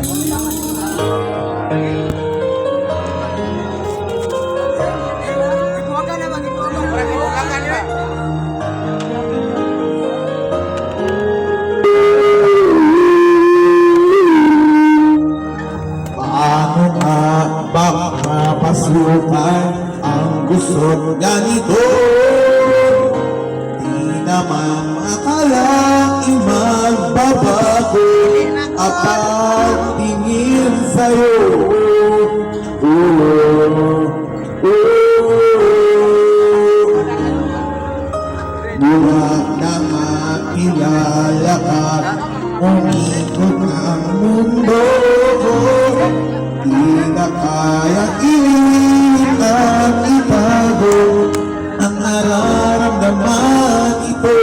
Paano nga ba mapasukan ang gusot ganito? Di naman akalaing magbabago ang pagtingin sa'yo. Buwag na makilala ka, umikot ang mundo. Di na kaya ilit at itago ang nararamdaman ito.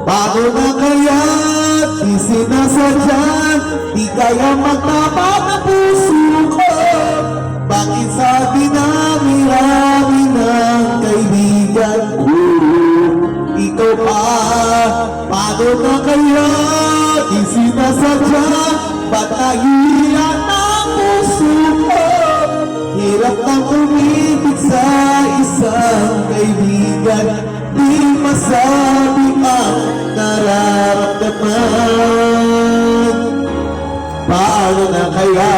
Bago na kaya di sinasadya, di kaya magtapat ang puso ko. Bakit sa dinami-rami ng kaibigan ko? Ikaw pa, paano na kaya di sinasadya? Ba't nahihiyan ang puso ko? Hirap nang umibig sa isang kaibigan, di masabi ang nararamdaman. Paano na kaya?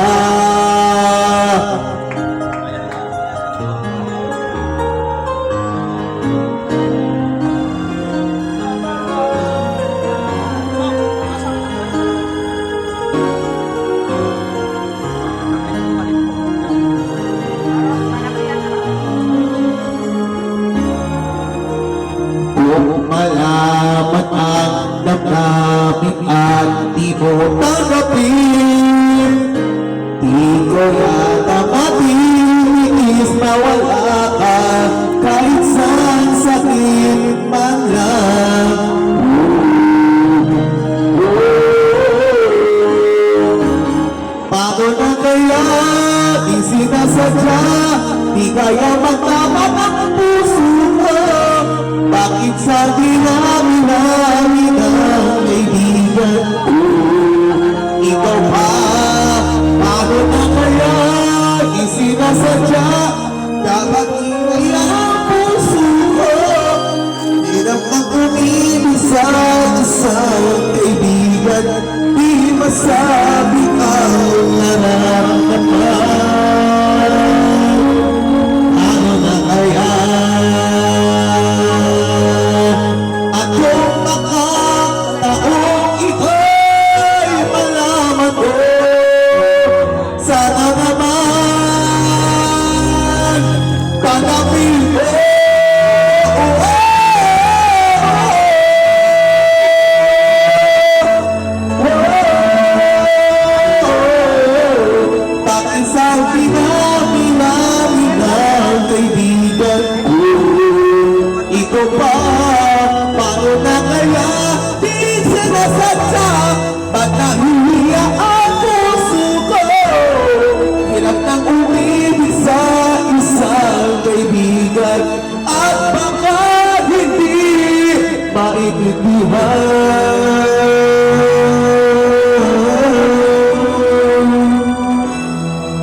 Kung malaman ang damdamin at di mo tanggapin, di ko yata matiis mawala ka kahit saan sakit man lang. Paano na kaya di sinasadya, di kaya magtapat ang puso ko? Bakit sa dinami-rami ng kaibigan ko? Ikaw pa, paano na kaya di sinasadya? Dapat ingay ang puso ko. Hirap na umibig sa isang kaibigan, di masabi ang nararamdaman. Paano na kaya? At kung makataong ito'y malaman ko, sana naman tanapin mo. Bakit sa dinami-rami ng kaibigan ko? Ikaw pa, paano na kaya di sinasadya? Ba't nahihiya ang puso ko? Hirap nang umibig sa isang kaibigan, at baka hindi maintindihan.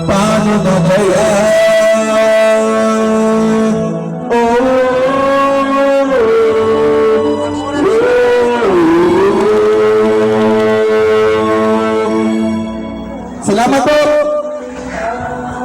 Paano na kaya? Salamat po!